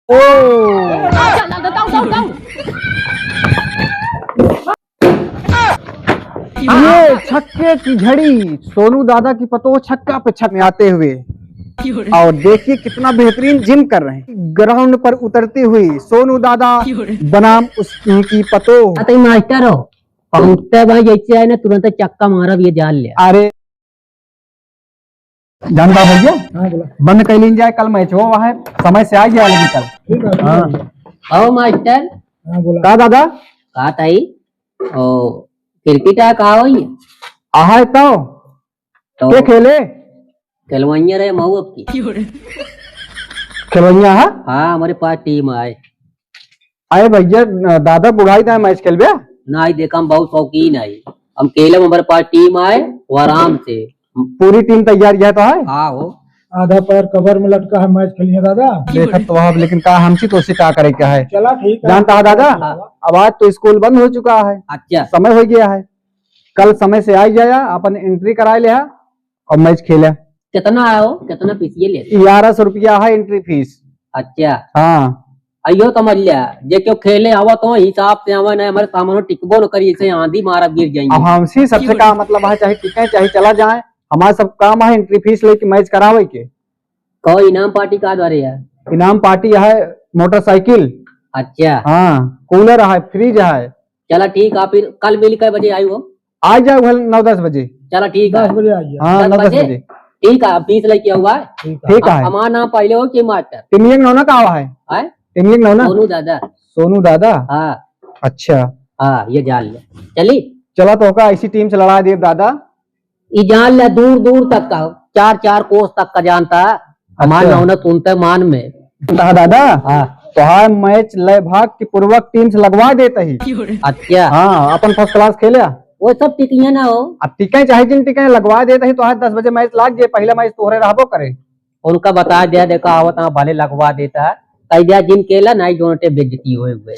ओ ये छक्के की झड़ी, सोनू दादा की पतो छक्का पे छक में आते हुए। और देखिए कितना बेहतरीन जिम कर रहे हैं। ग्राउंड पर उतरती हुई सोनू दादा बनाम उसकी पतो। मास्टर हो पहुंचते भाई जैसे आए ना तुरंत चक्का मारा ये जान लिया। अरे जानता भैया बंद कर लीन जाए, कल मैच हो है, समय से आ गया लेकिन कल। हाँ आओ मास्टर। का दादा कहा ताई ओ क्रिकेट है कहा हुई आहा तो के खेले खेलवाइया रहे मऊ अब की खेलैया है। हाँ हमारे पास टीम आए अरे भैया दादा बुढ़ाई था मैच खेल बे ना आई देखा हम बहुत शौकीन आई हम खेलम हमारे पास टीम आए वो आराम से पूरी टीम तैयार है तो है। हाँ हो आधा पैर कवर में लटका है मैच खेलिए दादा। देखा तो अब लेकिन का हमसी तो उसे का करे क्या है। चला ठीक है जानता है दादा अब आज तो स्कूल बंद हो चुका है, अच्छा समय हो गया है। कल समय से आ जाया अपन एंट्री करा लिया और मैच खेला। कितना आया हो कितना पीछे ले 1100 रुपया है एंट्री फीस। अच्छा हाँ अयो समझ लिया जे क्यों खेले आवा तो हिसाब से आवा ना हमारे सामान टिकबो न करी इसे आंधी मारा गिर जाएंगे। अब हमसी सबसे का मतलब है चाहे टिके चाहे चला जाए, हमारा सब काम है एंट्री फीस लेके मैच करावे के। कहो इनाम पार्टी का द्वारे यार इनाम पार्टी है मोटरसाइकिल, अच्छा हाँ कूलर है, फ्रिज है। चला ठीक है फिर कल मिल के बजे आई हो आ जाओ घर 9-10 बजे। चला ठीक 10 है बजे आइए। हाँ 10 9-10 बजे? बजे ठीक है फीस लेके हुआ है ठीक है। हमारा नाम पहले हो कि मास्टर टिमलिंग नौना का है है टिमलिंग नौना सोनू दादा सोनू दादा। हाँ अच्छा हाँ ये जान ले चली चला तो का ऐसी टीम से लड़ा दे दादा। ये जान ले दूर दूर तक का 4-4 कोस तक का जानता है हमारे अच्छा। नाम सुनते मान में दादा हाँ तो हाँ मैच लय भाग की पूर्वक टीम से लगवा देता ही। अच्छा हाँ अपन फर्स्ट क्लास खेले। वो सब टिकिया ना हो अब टिके चाहे जिन टिके लगवा देता ही तो आज 10 बजे मैच लाग गए, पहला मैच तोहरे रहबो करे। उनका बता दिया देखा आवत भले लगवा देता है कह दिया जिन केला ना दोनों बेइज्जती हुए हुए।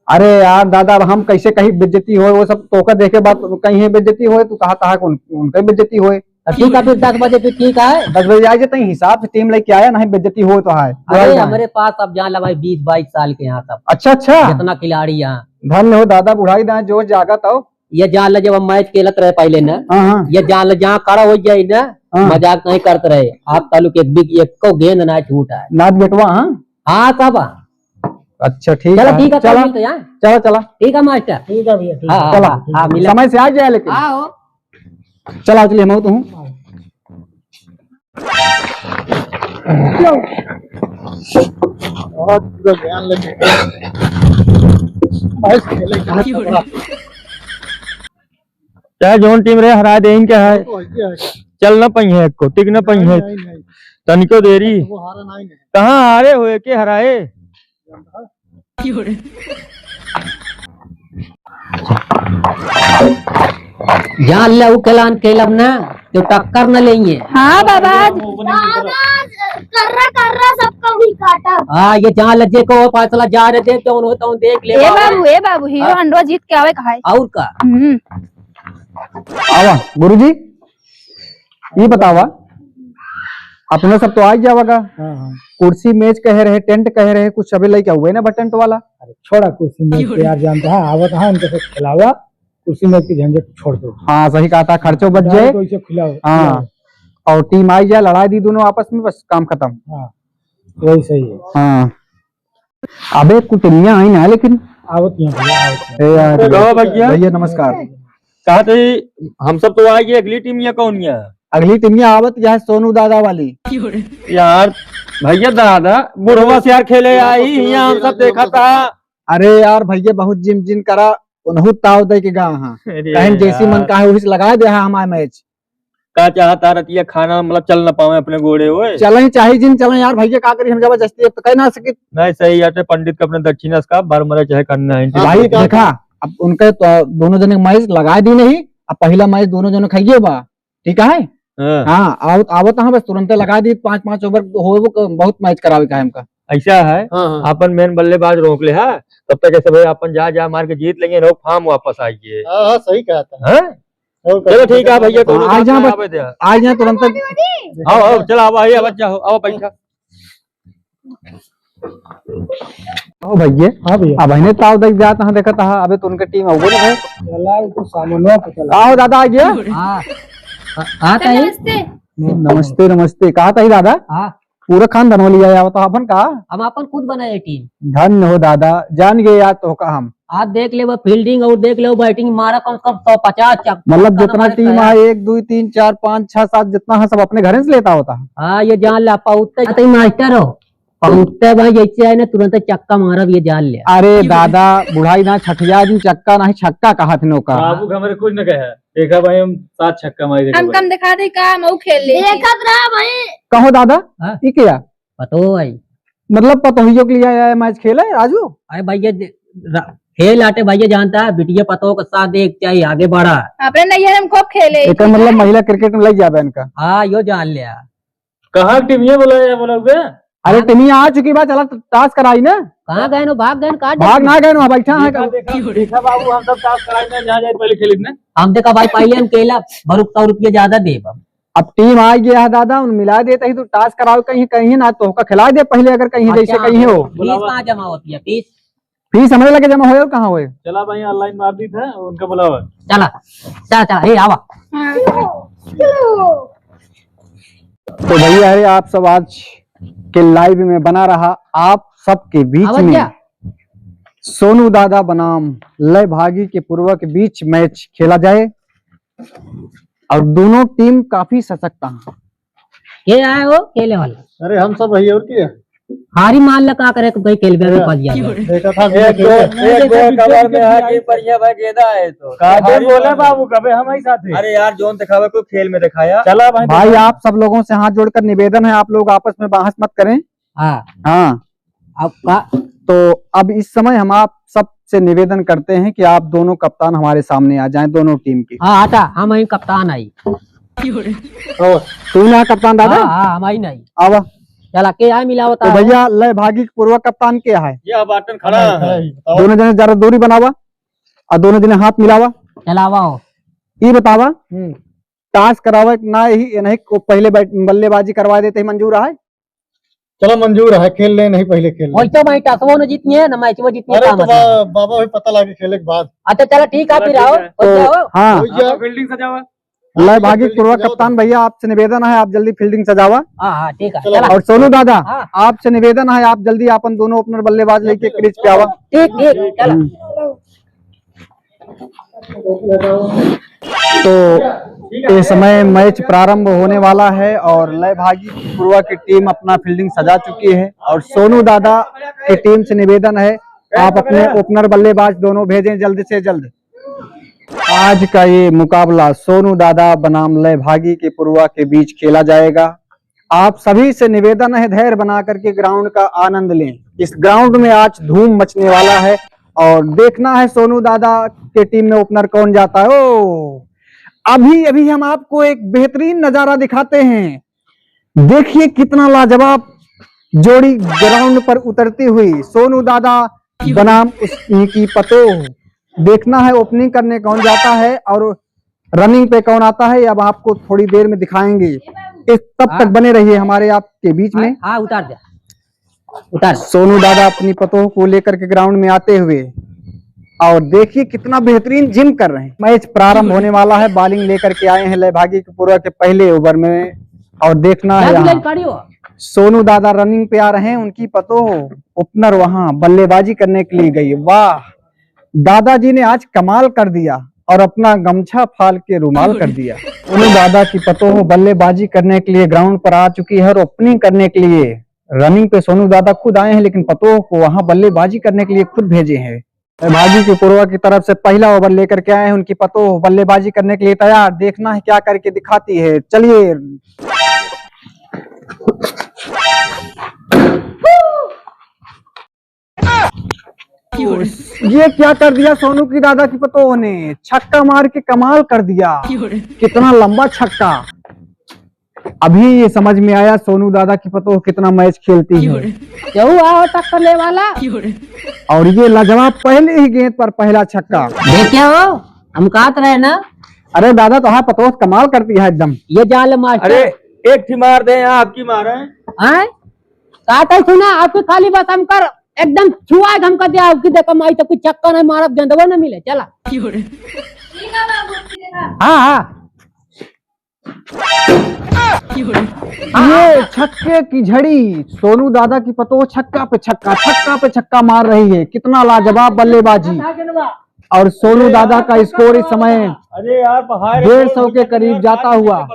अरे यार दादा अब हम कैसे कहीं बेइज्जती हो, वो सब तोका देखे बात कहीं है बेइज्जती हो, तू कहा था उनका बेइज्जती हो। ठीक है फिर 10 बजे फिर ठीक है 10 बजे आ जाते हिसाब से टीम लेके आया नहीं बेइज्जती हो तो है। अरे हमारे पास अब जान ला भाई 20-22 साल के यहाँ सब अच्छा अच्छा जितना खिलाड़ी यहाँ धन्य हो दादा बुढ़ाई दा जोश जागत हो। ये जान ला जब हम मैच खेलत रहे पहले ना हाँ ये जान ला जहाँ खड़ा हो जाये ना हाँ। मजाक नहीं करते रहे आप तालुक एक को गेंद ना छूटा है। नाथ बेटवा हाँ हाँ सब अच्छा ठीक चलो है ठीक है चला कल मिलते हैं, हाँ? चला चला ठीक है मास्टर ठीक है भैया ठीक हाँ है। चला हाँ हाँ मिला समय से आ जाए लेकिन। हाँ हो चला चलिए मैं तो हूँ। और पूरा ध्यान लगे मैच खेले चाहे जोन टीम रहे हरा दे क्या है तो ऐसे है चल न पई है को टिक न पई है नहीं नहीं तनिको देरी वो हारा नहीं है। कहाँ हारे हुए के हराए जान ले वो खेलान खेलब ना तो टक्कर न लेंगे। हाँ बाबा कर्रा सबका भी काटा। हाँ ये जान लज्जे को फैसला जा रहे थे तो होता हूँ देख ले ए बाबू हीरो अंडवा जीत के आवे कहा है। और का आवा गुरुजी ये बतावा अपने सब तो आ जावागा। हाँ हाँ कुर्सी मेज कह रहे टेंट कह रहे कुछ सभी लेके हुए ना बटेंट वाला। अरे छोड़ा कुर्सी में यार जानता है आवत है उनके साथ खिलावा कुर्सी में की झंझट छोड़ दो। हाँ सही कहा था खर्चो बच जाए। तो इसे खिलाओ हाँ और टीम आई जाए लड़ाई दी दोनों आपस में बस काम खत्म। हाँ वही सही है। हाँ अबे कुटनिया आई ना लेकिन आवत यहाँ भैया आवत ए यार हेलो भैया। भैया नमस्कार। कहा थे हम सब तो आएंगे अगली टीम या कौन या अगली टीमिया आवत यह सोनू दादा वाली। यार भैया दादा बुढ़वा से यार खेले आई यहाँ हम सब देखा था। अरे यार भैया बहुत जिम जिम करा उन्हू ताव दे के गा हाँ कहीं जैसी मन का है वही से लगा दे हमारा मैच। का चाहता रतिया खाना मतलब चल न पावे अपने घोड़े हुए चले चाहे जिन चले यार भैया का करी हम जबरदस्ती अब तो कह ना सके। नहीं सही यार पंडित का अपने दक्षिणा का बार मरे चाहे करना है भाई देखा अब उनके तो दोनों जने मैच लगा दी नहीं, अब पहला मैच दोनों जने खाइए बा ठीक है। हाँ, हाँ आवत आवत हाँ बस तुरंत लगा दी 5-5 ओवर हो बहुत मैच करावे का हमका। ऐसा है अपन मेन बल्लेबाज रोक ले है तब तक ऐसे भाई अपन जा मार के जीत लेंगे लोग फार्म वापस आइए। हाँ सही कहता हैं? चलो ठीक है भैया दोनों आज यहाँ आवे थे। आज यहाँ तुरंत आओ आओ चलो आओ आइए बच्चा हो आओ बैठा ओ भैया हाँ भैया अब इन्हें ताव देख जाता हाँ देखा था अबे तो उनके टीम हो गई है चला वो तो सामानों पे चला कहा हो दादा आ गया हाँ हाँ ताई नमस्ते। नमस्ते नमस्ते कहा था ही दादा हाँ पूरा खानदान हो लिया या तो अपन कहा हम अपन खुद बनाए टीम। धन्य हो दादा जान गए याद तो का हम आज देख ले वो फील्डिंग और देख ले वो बैटिंग मारा कम से कम 150 मतलब जितना टीम है 1 2 3 4 5 6 7 जितना है सब अपने घर से लेता होता है हाँ ये जान ले पहुँचते तुम मास्टर हो पहुँचते भाई जैसे आए ना तुरंत चक्का मारा ये जान लिया। अरे दादा बुढ़ाई ना छठिया दिन चक्का ना छक्का कहा थे नौका बाबू हमारे कुछ न कहे देखा भाई हम 7 छक्का मारी हम कम दिखा दे का मऊ खेल ले देखत रहा भाई। कहो दादा हाँ? ये क्या पतो भाई मतलब पतोहियों के लिए आया मैच खेला है राजू अरे भैया खेल आटे भैया जानता है बिटिया पतो के साथ देख चाहिए आगे बढ़ा। अपने नैहर हम खूब खेले एक मतलब महिला क्रिकेट में लग जावे इनका हाँ यो जान लिया। कहाँ टीम ये बोला बे अरे टीमिया आ चुकी बात चला टास्क कराई ना कहाँ गए नो भाग गए काट भाग ना गए ना बैठा है देखा बाबू हम सब टास्क कराए ना जहाँ जाए पहले खेली ने हम देखा भाई पहले हम केला बरुक 100 रुपया ज्यादा दे अब टीम आ गया है दादा उन मिला देता ही तो टास्क कराओ कहीं कहीं ना तो खिला दे पहले अगर कहीं जैसे कहीं हो फीस कहाँ जमा होती है फीस फीस हमारे लगे जमा हो कहाँ हुए चला भाई ऑनलाइन मार दी था उनका बुलावा चला चला चला हे आवा तो भैया अरे आप सब आज के लाइव में बना रहा आप सबके बीच आवाज में क्या? सोनू दादा बनाम लय भागी के पूर्व के बीच मैच खेला जाए और दोनों टीम काफी सशक्त हैं। ये आए हो खेले वाला अरे हम सब भैया और क्या हारी मान लगा करे कोई खेल में फंस गया देखा था एक दो कवर में है कि बढ़िया भाई गेदा है तो काहे बोले बाबू कबे हम ही साथ अरे यार जोन दिखावे कोई खेल में दिखाया। चला भाई आप सब लोगों से हाथ जोड़कर निवेदन है आप लोग आपस में बहस मत करें। हाँ हाँ अब तो अब इस समय हम आप सब से निवेदन करते हैं कि आप दोनों कप्तान हमारे सामने आ जाएं दोनों टीम के। हाँ आता हम ही कप्तान आई तू ना कप्तान दादा हाँ हम ही नहीं आवा चला के आए मिला तो बता भैया लय भागी पूर्व कप्तान क्या है ये बाटन खड़ा है दोनों जने जरा दूरी बनावा और दोनों जने हाथ मिलावा चलावा हो ये बतावा टास्क करावा ना ही नहीं को पहले बल्लेबाजी करवा देते ही मंजूर है। चलो मंजूर है खेल ले नहीं पहले खेल ले वैसे भाई टसवो न जीतनी है ना मैच वो जीतनी अरे है तो बाबा भी पता लगे खेले के बाद अच्छा चला ठीक है फिर आओ तो हाँ फील्डिंग सजावा लय भागी पूर्व कप्तान भैया आपसे निवेदन है आप जल्दी फील्डिंग सजावा हाँ हाँ ठीक है चलो। चला और सोनू दादा हाँ। आपसे निवेदन है आप जल्दी अपन दोनों ओपनर बल्लेबाज लेके क्रीज पे आवा। ठीक ठीक चला तो इस समय मैच प्रारंभ होने वाला है और लय भागी पूर्वा की टीम अपना फील्डिंग सजा चुकी है और सोनू दादा की टीम से निवेदन है आप अपने ओपनर बल्लेबाज दोनों भेजें जल्द से जल्द। आज का ये मुकाबला सोनू दादा बनाम लय भागी के पूर्वा के बीच खेला जाएगा। आप सभी से निवेदन है धैर्य बना करके ग्राउंड का आनंद लें। इस ग्राउंड में आज धूम मचने वाला है और देखना है सोनू दादा के टीम में ओपनर कौन जाता है। ओ अभी अभी हम आपको एक बेहतरीन नजारा दिखाते हैं। देखिए कितना लाजवाब जोड़ी ग्राउंड पर उतरती हुई सोनू दादा बनाम उसकी पतोह। देखना है ओपनिंग करने कौन जाता है और रनिंग पे कौन आता है अब आपको थोड़ी देर में दिखाएंगे। इस तब तक बने रहिए हमारे आपके बीच में। हाँ उतार दे उतार सोनू दादा अपनी पतोह को लेकर के ग्राउंड में आते हुए और देखिए कितना बेहतरीन जिम कर रहे हैं। मैच प्रारंभ होने वाला है। बॉलिंग लेकर के आए हैं लय भागी के पूर्व के पहले ओवर में और देखना है यहाँ सोनू दादा रनिंग पे आ रहे हैं। उनकी पतोह ओपनर वहां बल्लेबाजी करने के लिए गई। वाह दादाजी ने आज कमाल कर दिया और अपना गमछा फाल के रुमाल कर दिया। सोनू दादा की पतोह बल्लेबाजी करने के लिए ग्राउंड पर आ चुकी है और ओपनिंग करने के लिए रनिंग पे सोनू दादा खुद आए हैं लेकिन पतोह को वहां बल्लेबाजी करने के लिए खुद भेजे हैं। भागी की पूर्वा की तरफ से पहला ओवर लेकर के आए हैं। उनकी पतोह बल्लेबाजी करने के लिए तैयार। देखना है क्या करके दिखाती है। चलिए ये क्या कर दिया सोनू की दादा की पतोह ने। छक्का मार के कमाल कर दिया। कितना लंबा छक्का। अभी ये समझ में आया सोनू दादा की पतोह कितना मैच खेलती है। क्यों आओ टक्कर ले वाला और ये लाजवाब पहले ही गेंद पर पहला छक्का। देखे हो हम कहते रहे ना। अरे दादा तो हाँ पतोह कमाल करती है एकदम। ये जाल मास्टर अरे एक थी मार दे यहाँ आपकी मार है हैं काटा सुना आपकी खाली बस हम कर एकदम छुआ हमका दिया आपकी देखो माई तो कुछ चक्कर नहीं मारब गंदवा न मिले चला हाँ हाँ ये छक्के की झड़ी, सोनू दादा की पतोह छक्का पे छक्का मार रही है। कितना लाजवाब बल्लेबाजी। और सोनू दादा का स्कोर इस समय अरे यार 150 के करीब जाता हुआ।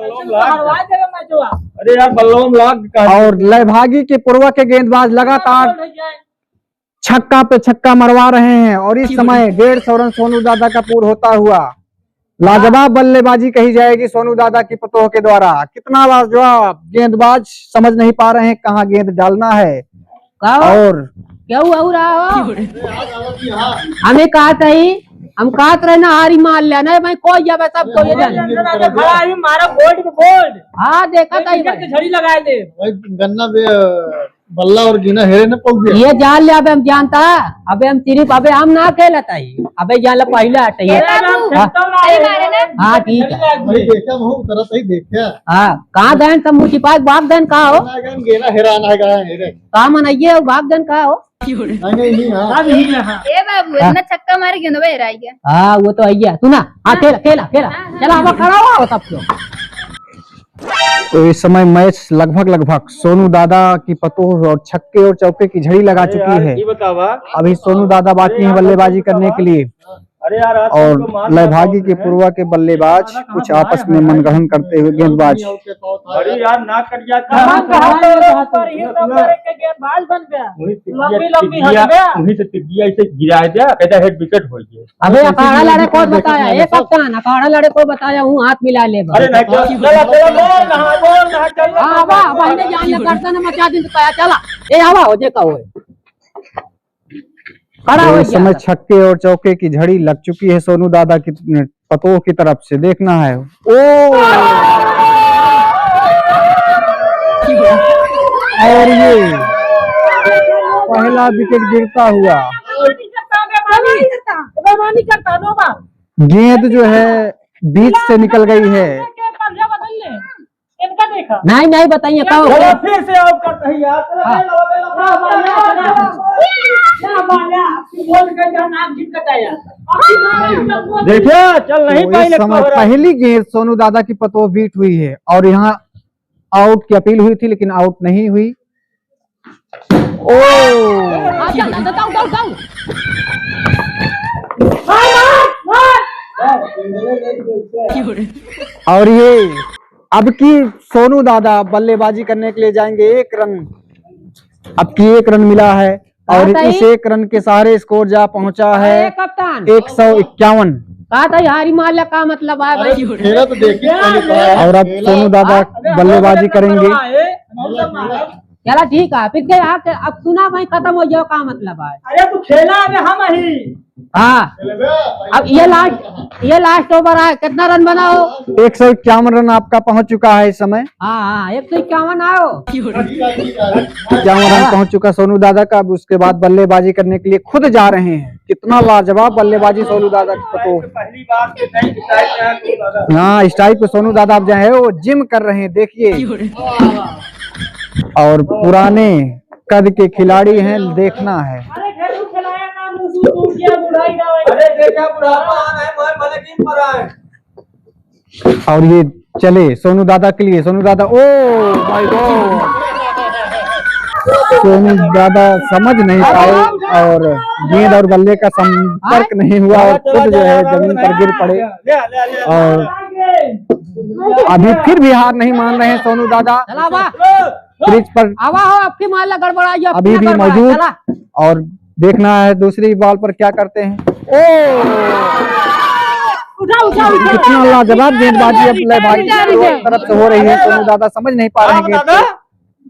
अरे यार बल्लोम लाग और लयभागी के पूर्वा के गेंदबाज लगातार छक्का पे छक्का मरवा रहे हैं। और इस समय 150 रन सोनू दादा का पूर्ण होता हुआ। लाजवाब बल्लेबाजी कही जाएगी सोनू दादा की पतोह के द्वारा। कितना लाजवाब गेंदबाज, समझ नहीं पा रहे हैं कहाँ गेंद डालना है। और क्या हुआ रहा हो हमें कहा था ही हम कहा रहे ना हारी मार लेना भाई कोई जावे सबको ये जाने मारा बोल्ड हाँ देखा था झड़ी लगाए दे गन्ना बल्ला और गिना हेरे न पहुंच गया। ये जान ले अबे हम जानता अबे हम सिर्फ अबे हम ना खेलता ही अबे जान ले पहले हटे हाँ ठीक है भाई देखा मैं तरह सही देखा। हाँ कहाँ गए सब मुझी पास भाग गए कहा हो गेना हेराना है गया हेरे कहा मनाइए भाग गए कहा हो नहीं हां ए बाबू इतना छक्का मारे गेंदवा हेराई गया। हाँ वो तो है सुना हाँ खेला चला अब खड़ा हुआ सब क्यों। तो इस समय मैच लगभग सोनू दादा की पतोह और छक्के और चौके की झड़ी लगा चुकी है। अभी सोनू दादा बाकी हैं बल्लेबाजी करने के लिए। अरे यार और लयभागी के पूर्वा के बल्लेबाज कुछ आपस में मनगढ़ंत करते हुए गेंदबाज। अरे यार नाक कट जाता उन्हीं से टिकिया इसे गिरा दिया कहता हेड विकेट हो गया। अबे अखाड़ा लड़े को बताया एक कप्तान अखाड़ा लड़े को बताया हूँ हाथ मिला ले अरे नहीं भाई ने जान ले करता ना मचा दिन पाया चला ए हवा हो देखा हो खड़ा हो इस समय छक्के और चौके की झड़ी लग चुकी है सोनू दादा की पतोह की तरफ से। देखना है और ये पहला विकेट गिरता हुआ। गेंद जो है बीच से निकल गई है। नहीं बताइए कहो फिर से आउट करता है यार देखिए चल नहीं तो इस समय पहली गेंद सोनू दादा की पतोह बीट हुई है और यहाँ आउट की अपील हुई थी लेकिन आउट नहीं हुई। और ये अब की सोनू दादा बल्लेबाजी करने के लिए जाएंगे। 1 रन अब की 1 रन मिला है और इस 1 रन के सहारे स्कोर जा पहुंचा है 151। कहा था हारी मार का मतलब है भाई खेला तो देखिए और अब सोनू दादा बल्लेबाजी करेंगे। चला ठीक है फिर क्या अब सुना भाई खत्म हो जाओ का मतलब है। अरे तू खेला अबे हम ही हाँ अब ये लास्ट ओवर है कितना रन बनाओ 151 रन आपका पहुंच चुका है इस समय। हाँ 151 आओ 51 रन पहुंच चुका सोनू दादा का। अब उसके बाद बल्लेबाजी करने के लिए खुद जा रहे हैं। कितना लाजवाब बल्लेबाजी सोनू दादा की पतोह। पहली बार यहाँ स्ट्राइक पे सोनू दादा अब जाए वो जिम कर रहे हैं देखिए। और पुराने कद के खिलाड़ी हैं देखना है। अरे देखा बुढ़ापा आना है मैं गिन पर आए। और ये चले सोनू दादा के लिए। सोनू दादा ओ माय गॉड सोनू दादा समझ नहीं पाए और गेंद और बल्ले का संपर्क नहीं हुआ और खुद जो है जमीन पर गिर पड़े। और अभी फिर भी हार नहीं मान रहे हैं सोनू दादा। क्रीज पर आवा हो आपकी माल गड़बड़ा अभी भी मौजूद। और देखना है दूसरी बॉल पर क्या करते हैं। कितना लाजवाब गेंदबाजी अब लयभागी की तरफ से हो रही है। सोनू दादा समझ नहीं पा रहे हैं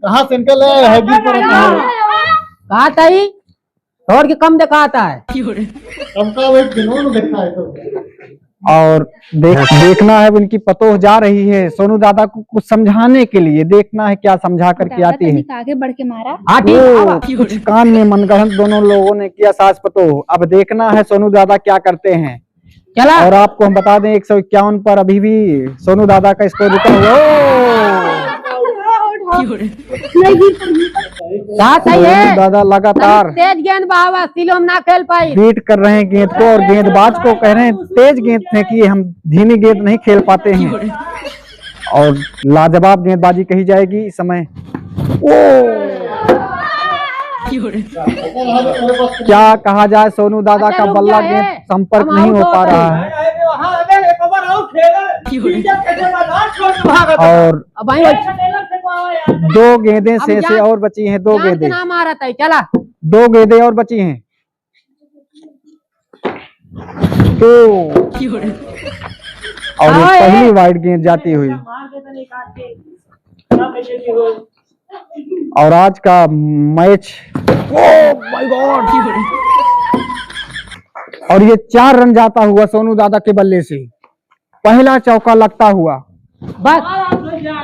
कहाँ से निकल है कहा था ही और की कम दिखाता है देखा है तो। और देखना है उनकी पतोह जा रही है सोनू दादा को कुछ समझाने के लिए। देखना है क्या समझा करके आती है। आगे बढ़ के मारा कुछ कान में मनगढ़ंत दोनों लोगों ने किया सास पतोह। अब देखना है सोनू दादा क्या करते हैं। चला और आपको हम बता दें 151 पर अभी भी सोनू दादा का स्कोर रुका हुआ। बात सही सोनू है। दादा लगातार तेज गेंद बहावा सिलो हम ना खेल पाई। बीट कर रहे हैं गेंद को और गेंदबाज को कह रहे हैं तेज गेंद फेंकिए, हम धीमी गेंद नहीं खेल पाते हैं। और लाजवाब गेंदबाजी कही जाएगी इस समय। ओ क्या कहा जाए, सोनू दादा अच्छा, का रुक बल्ला जाए। गेंद संपर्क हम नहीं आउट हो हो पा गए। रहा है। और अब भाई 2 गेंदें अब से जान- और बची हैं, 2 जान के गेंदें, नाम आ रहा था चला। 2 गेंदें और बची हैं। तो और ये हाँ, पहली वाइड गेंद जाती हुई। और आज का मैच, ओह माय गॉड, और ये 4 रन जाता हुआ सोनू दादा के बल्ले से, पहला चौका लगता हुआ। बस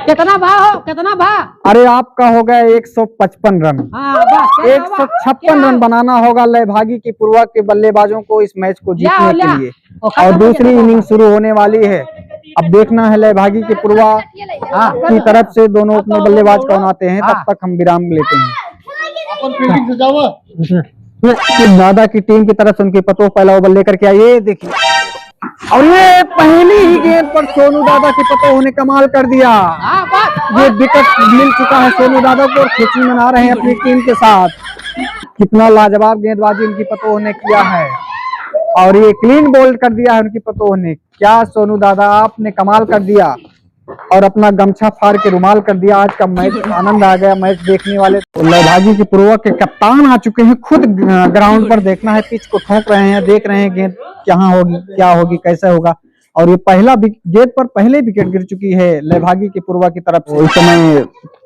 कितना भा हो, कितना भा। अरे आपका हो गया 155 रन। हाँ बस क्या हुआ? 156 रन बनाना होगा लयभागी की पूर्वा के बल्लेबाजों को इस मैच को लिया, जीतने लिया। के लिए। वो खत्म और हो दूसरी गया। इनिंग शुरू होने वाली है। अब देखना है लयभागी की पूर्वा की तरफ से दोनों अपने बल्लेबाज कौन आते हैं, तब तक हम विराम लेते हैं। दादा की टीम की तरफ से उनकी पतोह पहला ओवर लेकर के आइए, देखिए। और ये पहली ही गेंद पर सोनू दादा की पतोह ने कमाल कर दिया। हाँ बस ये विकेट मिल चुका है सोनू दादा को और खुशी मना रहे हैं अपनी टीम के साथ। कितना लाजवाब गेंदबाजी उनकी पतोह ने किया है और ये क्लीन बोल्ड कर दिया है उनकी पतोह ने। क्या सोनू दादा आपने कमाल कर दिया और अपना गमछा फाड़ के रुमाल कर दिया। आज का मैच आनंद आ गया मैच देखने वाले। तो लयभागी की पूर्वा के कप्तान आ चुके हैं, खुद ग्राउंड पर देखना है, पिच को ठोक रहे हैं, देख रहे हैं गेंद कहाँ होगी, क्या होगी, कैसे होगा। और ये पहला गेंद पर पहले विकेट गिर चुकी है लयभागी की पूर्वा की तरफ से। इस समय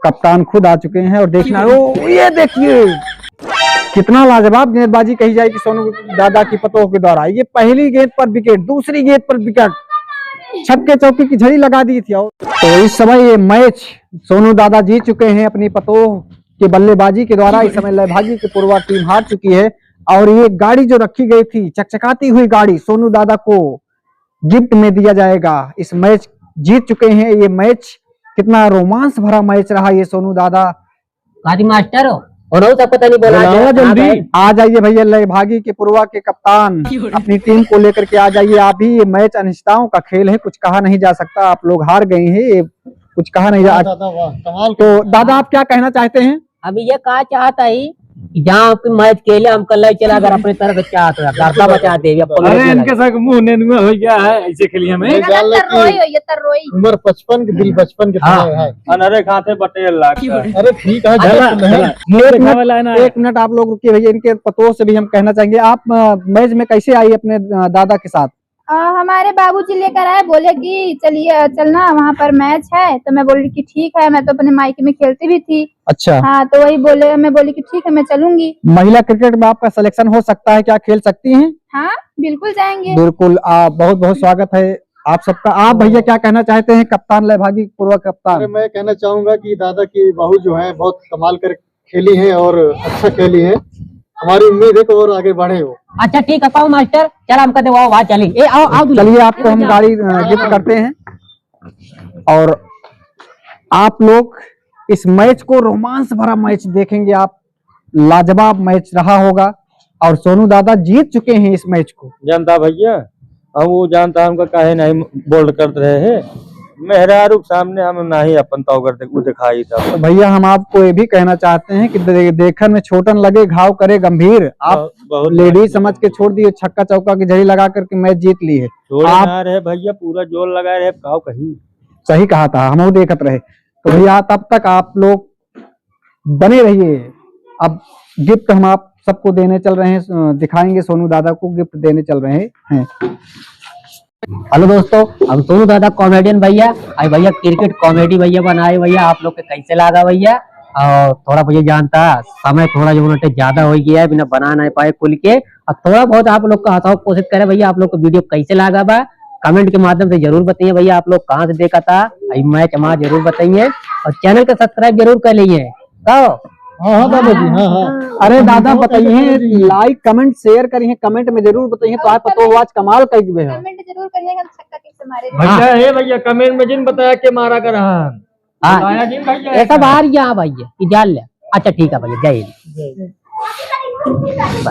कप्तान खुद आ चुके हैं और देखना, ओ ये देखिए कितना लाजवाब गेंदबाजी कही जाएगी सोनू दादा की पतोह के द्वारा। ये पहली गेंद पर विकेट, दूसरी गेंद पर विकेट, छक्के चौके की झड़ी लगा दी थी। तो इस समय ये मैच सोनू दादा जीत चुके हैं अपनी पतोह के बल्लेबाजी के द्वारा। इस समय लयभागी की पूर्वा टीम हार चुकी है और ये गाड़ी जो रखी गई थी, चकचकाती हुई गाड़ी, सोनू दादा को गिफ्ट में दिया जाएगा। इस मैच जीत चुके हैं। ये मैच कितना रोमांस भरा मैच रहा ये सोनू दादा। गाड़ी मास्टर हो और वो सब पता नहीं बोला बुलाओ जाए। जल्दी आ जाइए भैया, लयभागी के पूर्वा के कप्तान अपनी टीम को लेकर के आ जाइए। अभी ये मैच अनिश्चितताओं का खेल है, कुछ कहा नहीं जा सकता। आप लोग हार गए हैं, ये कुछ कहा नहीं जा। तो दादा आप क्या कहना चाहते हैं? अभी ये कहा चाहता ही कि जहाँ पे मैच खेले हम कल नहीं चला, अगर अपनी तरफ से चाहता डरता बचा दे। अरे इनके संग मुंह नेनुआ हो गया है, ऐसे खेलिए हमें। उम्र 55 के दिल बचपन के तरह है। अनरे खाते पटेल लाग। अरे ठीक है, एक मिनट आप लोग रुकिए भैया, इनके पतोह से भी हम कहना चाहेंगे। आप मैच में कैसे आई अपने दादा के साथ? हमारे बाबूजी लेकर आए, बोले कि चलिए चलना वहाँ पर मैच है। तो मैं बोली कि ठीक है, मैं तो अपने मायके में खेलती भी थी। अच्छा, हाँ तो वही बोले, मैं बोली कि ठीक है मैं चलूंगी। महिला क्रिकेट में आपका सिलेक्शन हो सकता है, क्या खेल सकती हैं? हाँ बिल्कुल जाएंगे। बिल्कुल, बहुत बहुत स्वागत है आप सबका। आप भैया क्या कहना चाहते हैं, कप्तान लयभागी पूर्व कप्तान? अरे मैं कहना चाहूंगा कि दादा की बहू जो है बहुत कमाल कर खेली है और अच्छा खेली है। हमारी उम्मीद है कि और आगे बढ़े हो। अच्छा ठीक है पाओ मास्टर, चल हम कहते वहाँ वहाँ चली। ए आओ आओ चलिए आपको हम गाड़ी गिफ्ट करते हैं और आप लोग इस मैच को रोमांस भरा मैच देखेंगे आप। लाजवाब मैच रहा होगा और सोनू दादा जीत चुके हैं इस मैच को। जानता भैया हम वो जानता हमका काहे नहीं बोल्ड कर रहे हैं। मेहरारू के सामने हम नहीं अपन तौगर दिखाई था। तो भैया हम आपको ये भी कहना चाहते हैं कि देखने में छोटन लगे घाव करे गंभीर। आप बहुत लेडी समझ के छोड़ दिए, छक्का चौका की झड़ी लगा करके मैच जीत ली है। आप जोर रहे भैया, पूरा जोर लगा रहे काव कहीं। सही कहा था, हम वो देखत रहे। तो भैया तब तक आप लोग बने रहिए। अब गिफ्ट हम आप सबको देने चल रहे हैं, दिखाएंगे सोनू दादा को गिफ्ट देने चल रहे हैं। हेलो दोस्तों, हम सोनू दादा कॉमेडियन भैया आई भैया क्रिकेट कॉमेडी भैया बनाए भैया। आप लोग के कैसे लगा भैया? और थोड़ा भैया जानता समय थोड़ा जो ज्यादा हो गया है, बिना बना नहीं पाए खुल के। और थोड़ा बहुत आप लोग का हटाओ कोशिश करें भैया। आप लोग को वीडियो कैसे लगा बा कमेंट के माध्यम से जरूर बताइए भैया। आप लोग कहाँ से देखा था मैच हमारा जरूर बताइए और चैनल को सब्सक्राइब जरूर कर लीजिए। हाँ दादा जी, हाँ। अरे दादा बताइए, लाइक कमेंट शेयर करिए, कमेंट में जरूर बताइए। तो आप पतो आज कमाल कर गए हैं। कमेंट जरूर करिएगा हम छक्का कैसे मारे। भैया हे भैया कमेंट में जिन बताया के मारा कर। ऐसा बाहर यहाँ भैया जान ले अच्छा ठीक है भैया, जय हिंद।